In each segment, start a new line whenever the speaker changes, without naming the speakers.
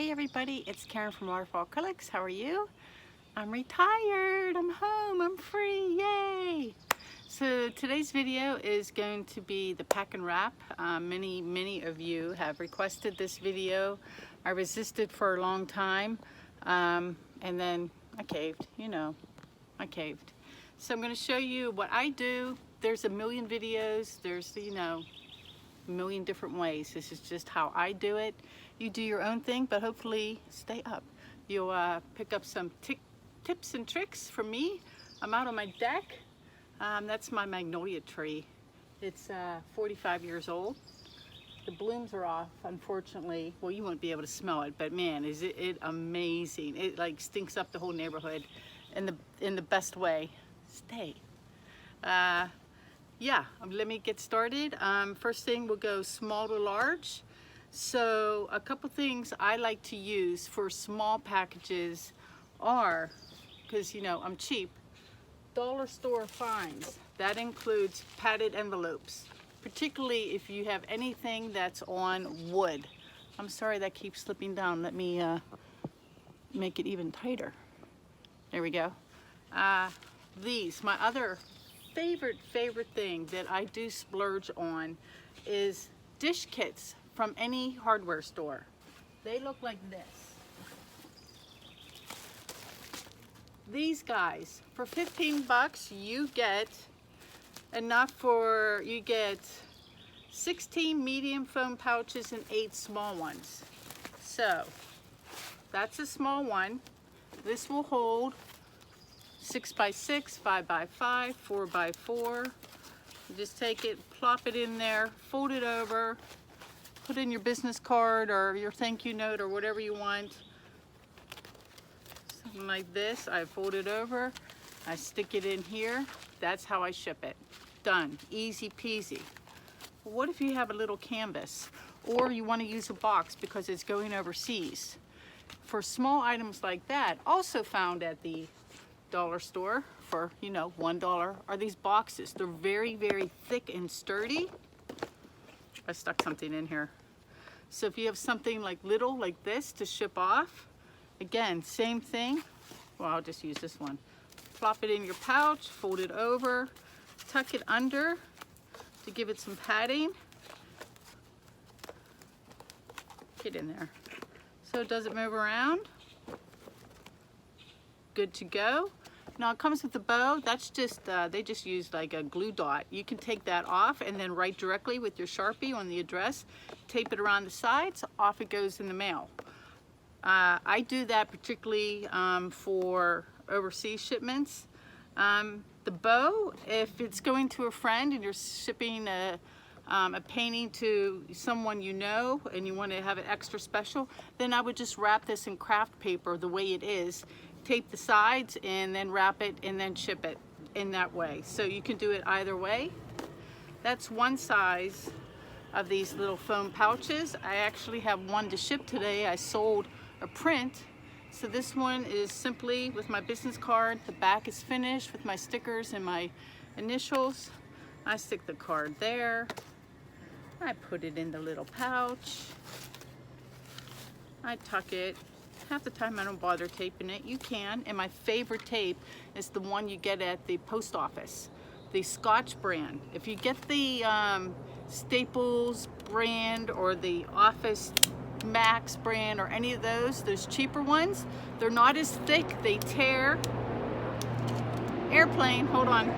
Hey everybody, it's Karen from Waterfall Acrylics. How are you? I'm retired, I'm home, I'm free, yay! So today's video is going to be the pack and wrap. Many of you have requested this video. I resisted for a long time and then I caved, I caved. So I'm going to show you what I do. There's a million videos, there's a million different ways. This is just how I do it. You do your own thing, but hopefully stay up. You'll pick up some tips and tricks from me. I'm out on my deck. That's my magnolia tree. It's 45 years old. The blooms are off, unfortunately. Well, you won't be able to smell it, but man, is it amazing. It like stinks up the whole neighborhood in the best way. Stay. Yeah, let me get started. First thing, we'll go small to large. So a couple things I like to use for small packages are, because I'm cheap, dollar store finds. That includes padded envelopes, particularly if you have anything that's on wood. I'm sorry that keeps slipping down. Let me make it even tighter. There we go. These, my other favorite thing that I do splurge on is dish kits from any hardware store. They look like this. These guys, for 15 bucks, you get enough you get 16 medium foam pouches and 8 small ones. So that's a small one. This will hold 6x6, 5x5, 4x4. You just take it, plop it in there, fold it over, put in your business card or your thank you note or whatever you want. Something like this. I fold it over, I stick it in here. That's how I ship it. Done. Easy peasy. What if you have a little canvas or you want to use a box because it's going overseas? For small items like that, also found at the dollar store for $1, are these boxes. They're very thick and sturdy. I stuck something in here. So if you have something like little like this to ship off, again, same thing. Well, I'll just use this one. Plop it in your pouch, fold it over, tuck it under to give it some padding. Get in there so it doesn't move around. Good to go. Now it comes with a bow. That's just, they just use like a glue dot. You can take that off and then write directly with your Sharpie on the address, tape it around the sides, off it goes in the mail. I do that particularly for overseas shipments. The bow, if it's going to a friend and you're shipping a painting to someone you know and you want to have it extra special, then I would just wrap this in craft paper the way it is. Tape the sides and then wrap it and then ship it in that way. So you can do it either way. That's one size of these little foam pouches. I actually have one to ship today. I sold a print. So this one is simply with my business card. The back is finished with my stickers and my initials. I stick the card there. I put it in the little pouch. I tuck it. Half the time I don't bother taping it. You can, and my favorite tape is the one you get at the post office, the Scotch brand. If you get the Staples brand or the Office Max brand or any of those cheaper ones, they're not as thick, they tear. Airplane, hold on.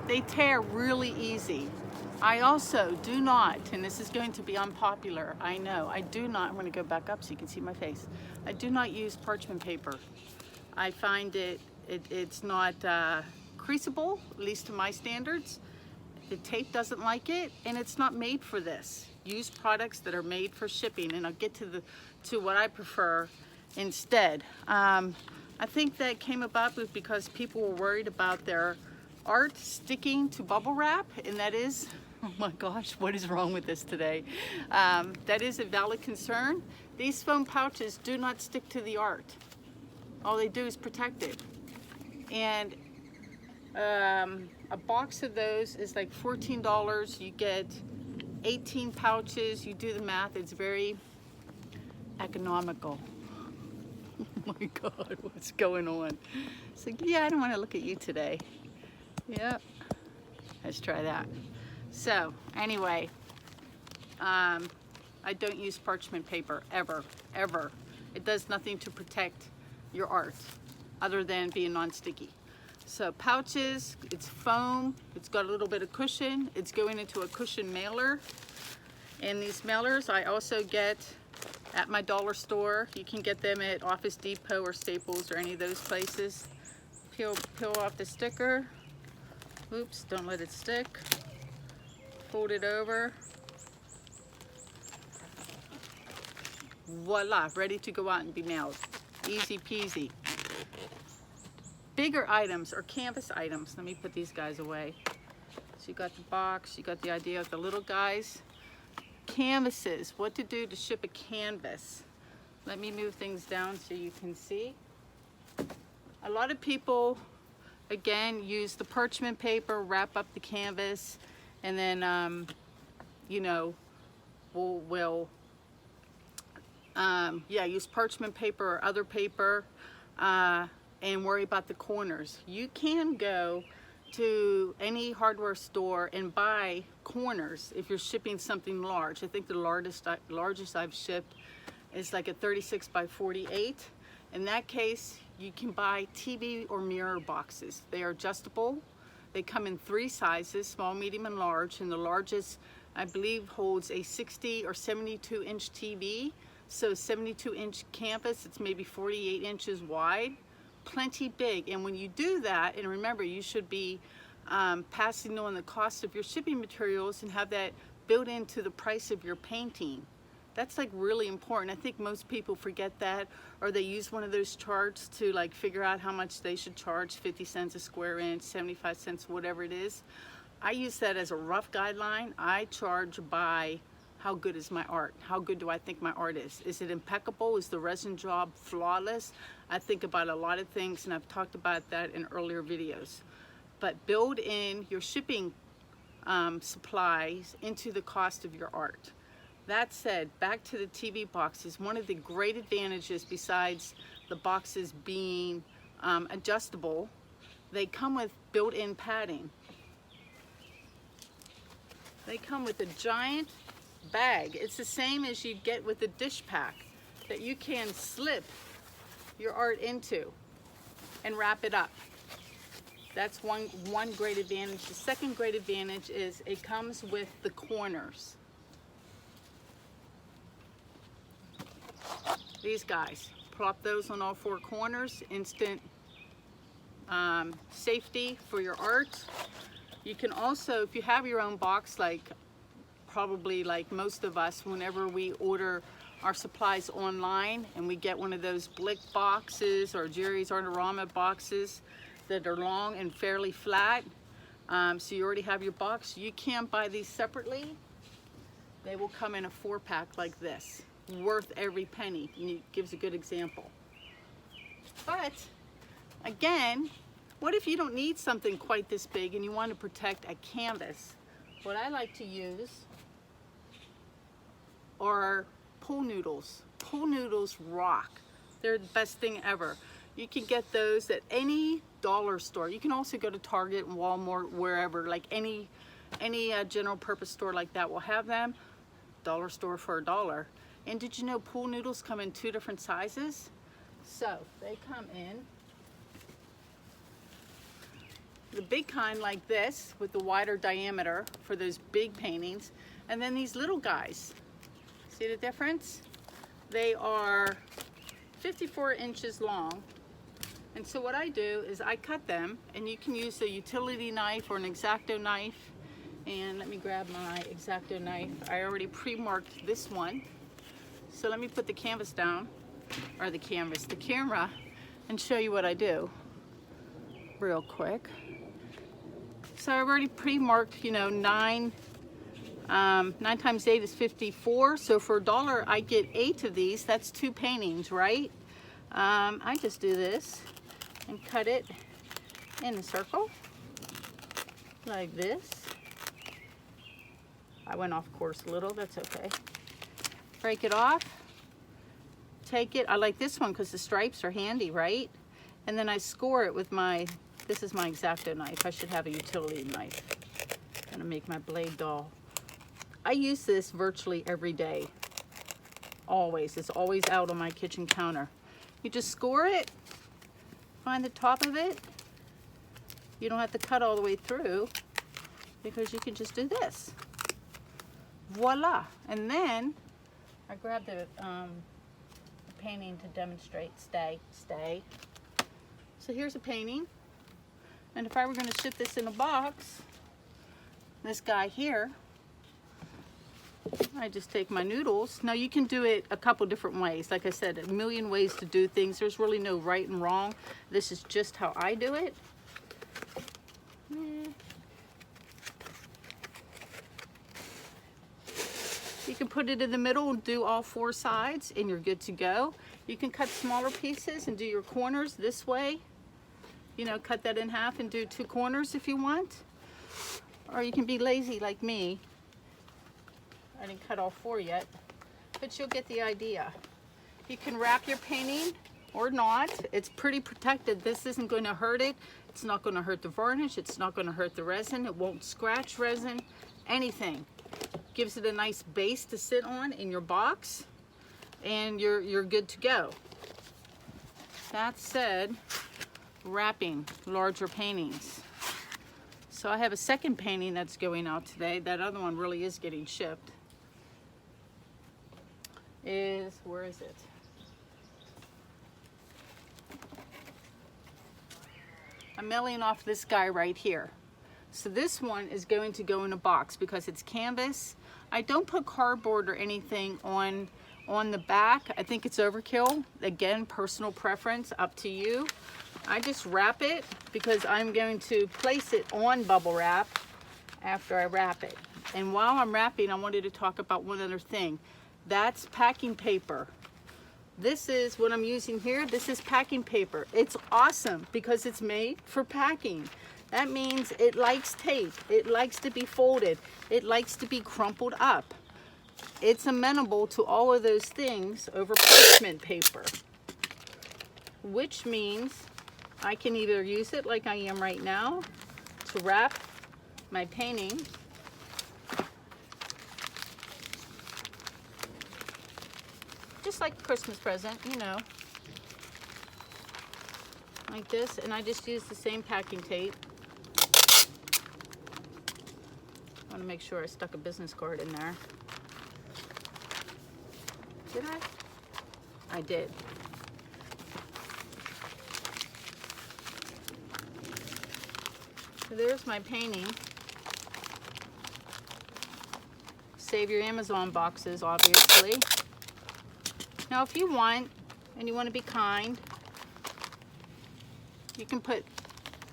They tear really easy. I also do not, and this is going to be unpopular, I know, I do not, I'm going to go back up so you can see my face. I do not use parchment paper. I find it's not creasable, at least to my standards. The tape doesn't like it, and it's not made for this. Use products that are made for shipping, and I'll get to what I prefer instead. I think that came about because people were worried about their art sticking to bubble wrap, and that is, oh my gosh, what is wrong with this today? That is a valid concern. These foam pouches do not stick to the art. All they do is protect it. And a box of those is like $14. You get 18 pouches. You do the math, it's very economical. Oh my God, what's going on? It's like, yeah, I don't want to look at you today. Yep, let's try that. So anyway, I don't use parchment paper ever, ever. It does nothing to protect your art other than being non-sticky. So pouches, it's foam, it's got a little bit of cushion, it's going into a cushion mailer. And these mailers I also get at my dollar store. You can get them at Office Depot or Staples or any of those places. Peel off the sticker. Oops, don't let it stick. Fold it over. Voila, ready to go out and be mailed. Easy peasy. Bigger items or canvas items. Let me put these guys away. So you got the box, you got the idea of the little guys. Canvases, what to do to ship a canvas. Let me move things down so you can see. A lot of people, again, use the parchment paper, wrap up the canvas, and then, you know, use parchment paper or other paper and worry about the corners. You can go to any hardware store and buy corners if you're shipping something large. I think the largest I've shipped is like a 36 by 48. In that case, you can buy TV or mirror boxes. They are adjustable. They come in 3 sizes, small, medium, and large, and the largest, I believe, holds a 60 or 72 inch TV. So 72 inch canvas, it's maybe 48 inches wide. Plenty big. And when you do that, and remember, you should be passing on the cost of your shipping materials and have that built into the price of your painting. That's like really important. I think most people forget that, or they use one of those charts to like figure out how much they should charge, 50 cents a square inch, 75 cents, whatever it is. I use that as a rough guideline. I charge by how good is my art? How good do I think my art is? Is it impeccable? Is the resin job flawless? I think about a lot of things, and I've talked about that in earlier videos. But build in your shipping supplies into the cost of your art. That said, back to the TV boxes, one of the great advantages besides the boxes being adjustable, they come with built-in padding. They come with a giant bag. It's the same as you get with a dish pack that you can slip your art into and wrap it up. That's one great advantage. The second great advantage is it comes with the corners. These guys, plop those on all 4 corners, instant safety for your art. You can also, if you have your own box, like probably like most of us, whenever we order our supplies online and we get one of those Blick boxes or Jerry's Artorama boxes that are long and fairly flat, so you already have your box, you can buy these separately. They will come in a 4-pack like this, worth every penny, and it gives a good example. But again, what if you don't need something quite this big and you want to protect a canvas? What I like to use are pool noodles. Pool noodles rock. They're the best thing ever. You can get those at any dollar store. You can also go to Target and Walmart, wherever, like any general purpose store like that will have them. Dollar store for $1. And did you know pool noodles come in 2 different sizes? So they come in the big kind like this with the wider diameter for those big paintings, and then these little guys. See the difference? They are 54 inches long. And so what I do is I cut them, and you can use a utility knife or an X-Acto knife. And let me grab my X-Acto knife. I already pre-marked this one. So let me put the canvas down, or the camera, and show you what I do real quick. So I've already pre-marked, you know, 9 times 8 is 54. So for $1, I get 8 of these. That's 2 paintings, right? I just do this and cut it in a circle like this. I went off course a little, that's okay. Break it off, take it. I like this one because the stripes are handy, right? And then I score it with my, this is my X-Acto knife. I should have a utility knife. I'm gonna make my blade dull. I use this virtually every day. Always, it's always out on my kitchen counter. You just score it, find the top of it. You don't have to cut all the way through because you can just do this. Voila. And then I grab the painting to demonstrate. Stay. So here's a painting. And if I were going to ship this in a box, this guy here, I just take my noodles. Now you can do it a couple different ways. Like I said, a million ways to do things. There's really no right and wrong. This is just how I do it. You can put it in the middle and do all four sides and you're good to go. You can cut smaller pieces and do your corners this way. You know, cut that in half and do 2 corners if you want. Or you can be lazy like me. I didn't cut all 4 yet, but you'll get the idea. You can wrap your painting or not. It's pretty protected. This isn't going to hurt it. It's not going to hurt the varnish. It's not going to hurt the resin. It won't scratch resin, anything. Gives it a nice base to sit on in your box, and you're good to go. That said, wrapping larger paintings. So I have a second painting that's going out today. That other one really is getting shipped. Where is it? I'm mailing off this guy right here. So this one is going to go in a box because it's canvas. I don't put cardboard or anything on the back. I think it's overkill. Again, personal preference, up to you. I just wrap it because I'm going to place it on bubble wrap after I wrap it. And while I'm wrapping, I wanted to talk about one other thing. That's packing paper. This is what I'm using here. This is packing paper. It's awesome because it's made for packing. That means it likes tape. It likes to be folded. It likes to be crumpled up. It's amenable to all of those things over parchment paper, which means I can either use it like I am right now to wrap my painting, just like a Christmas present, you know, like this, and I just use the same packing tape. I want to make sure I stuck a business card in there. Did I? I did. So there's my painting. Save your Amazon boxes, obviously. Now if you want, and you want to be kind, you can put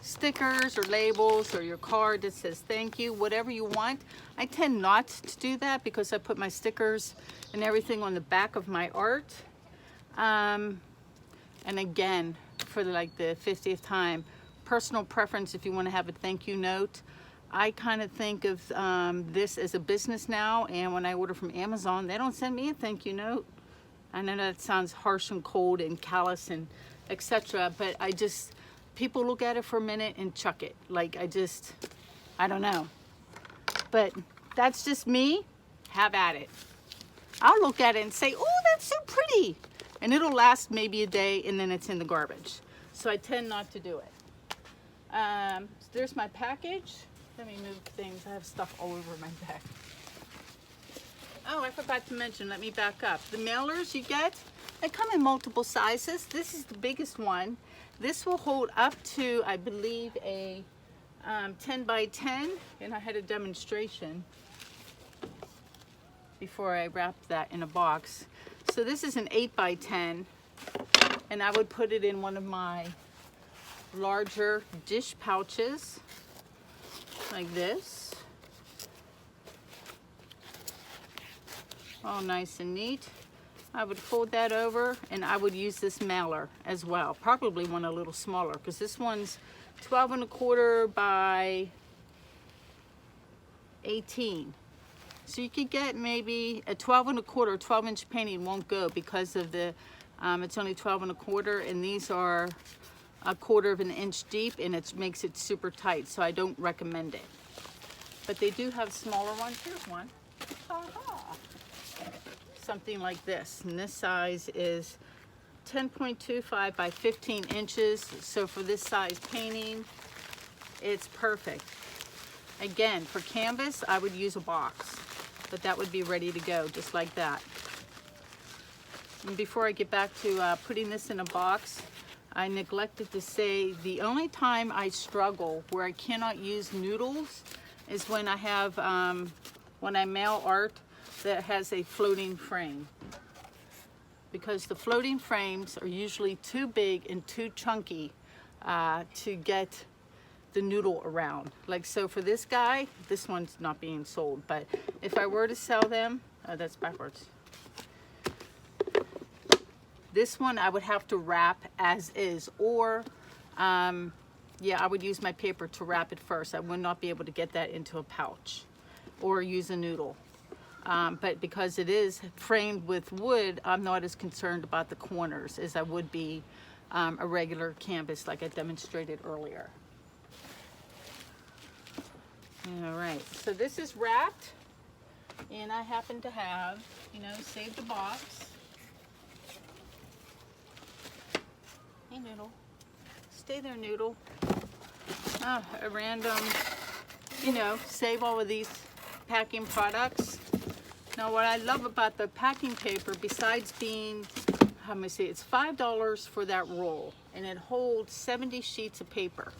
stickers or labels or your card that says thank you, whatever you want. I tend not to do that because I put my stickers and everything on the back of my art. And again, for like the 50th time, personal preference if you want to have a thank you note. I kind of think of this as a business now, and when I order from Amazon, they don't send me a thank you note. I know that sounds harsh and cold and callous and etc., but I just, people look at it for a minute and chuck it. Like I don't know. But that's just me. Have at it. I'll look at it and say, oh, that's so pretty. And it'll last maybe a day and then it's in the garbage. So I tend not to do it. So there's my package. Let me move things. I have stuff all over my back. Oh, I forgot to mention, let me back up. The mailers you get, they come in multiple sizes. This is the biggest one. This will hold up to, I believe, a 10 by 10. And I had a demonstration before I wrapped that in a box. So this is an 8 by 10. And I would put it in one of my larger dish pouches, like this. All nice and neat. I would fold that over, and I would use this mailer as well. Probably one a little smaller, because this one's 12 1/4 by 18. So you could get maybe a 12 1/4, 12-inch painting won't go because of the, it's only 12 1/4, and these are 1/4 of an inch deep, and it makes it super tight, so I don't recommend it. But they do have smaller ones. Here's one. Ha-ha. Something like this, and this size is 10.25 by 15 inches. So for this size painting, it's perfect. Again, for canvas, I would use a box, but that would be ready to go just like that. And before I get back to putting this in a box, I neglected to say the only time I struggle where I cannot use noodles is when I have when I mail art that has a floating frame, because the floating frames are usually too big and too chunky to get the noodle around. Like so for this guy, this one's not being sold, but if I were to sell them, that's backwards. This one I would have to wrap as is, or yeah, I would use my paper to wrap it first. I would not be able to get that into a pouch or use a noodle. But because it is framed with wood, I'm not as concerned about the corners as I would be a regular canvas like I demonstrated earlier. All right, so this is wrapped, and I happen to have, you know, saved a box. Hey, Noodle. Stay there, Noodle. Oh, a random, you know, save all of these packing products. Now, what I love about the packing paper, besides being, how many say, it's $5 for that roll, and it holds 70 sheets of paper.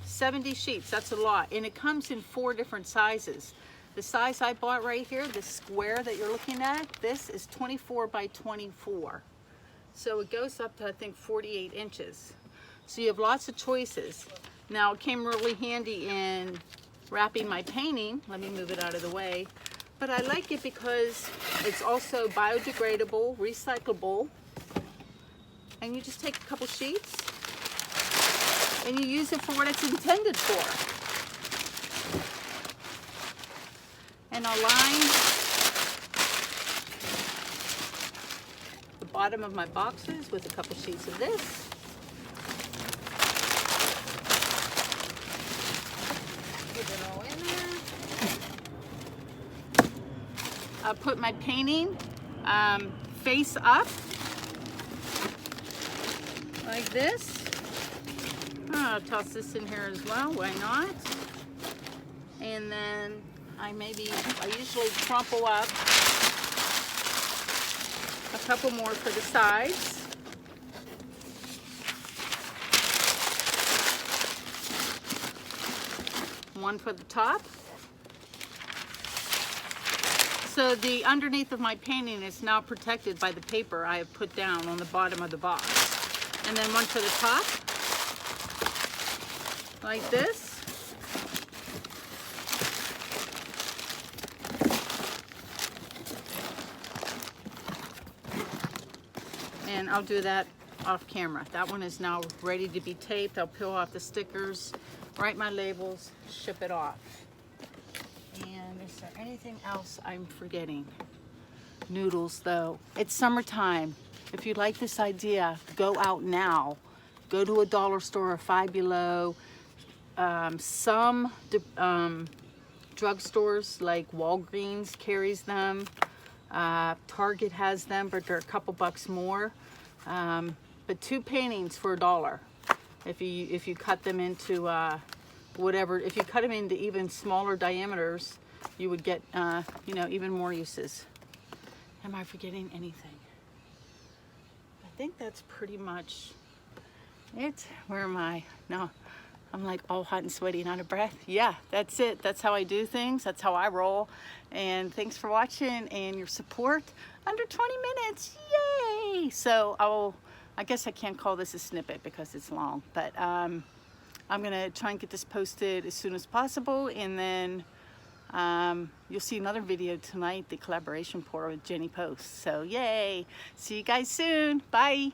70 sheets, that's a lot, and it comes in 4 different sizes. The size I bought right here, the square that you're looking at, this is 24 by 24. So it goes up to, I think, 48 inches. So you have lots of choices. Now, it came really handy in wrapping my painting. Let me move it out of the way. But I like it because it's also biodegradable, recyclable, and you just take a couple sheets and you use it for what it's intended for. And I'll line the bottom of my boxes with a couple sheets of this. Put it all in there. I'll put my painting face up like this. I'll toss this in here as well, why not? And then I usually crumple up a couple more for the sides. One for the top. So the underneath of my painting is now protected by the paper I have put down on the bottom of the box. And then one for the top, like this. And I'll do that off camera. That one is now ready to be taped. I'll peel off the stickers, write my labels, ship it off. And is there anything else I'm forgetting? Noodles, though. It's summertime. If you like this idea, go out now. Go to a dollar store or Five Below. Some drugstores like Walgreens carries them. Target has them, but they're a couple bucks more. But 2 paintings for $1. If you cut them into whatever, if you cut them into even smaller diameters, you would get you know, even more uses. Am I forgetting anything? I think that's pretty much it. Where am I? No, I'm like all hot and sweaty and out of breath. Yeah, that's it. That's how I do things. That's how I roll. And thanks for watching and your support. Under 20 minutes, yay! So I guess I can't call this a snippet because it's long, but I'm gonna try and get this posted as soon as possible, and then You'll see another video tonight, the collaboration pour with Jenny Post. So yay! See you guys soon. Bye.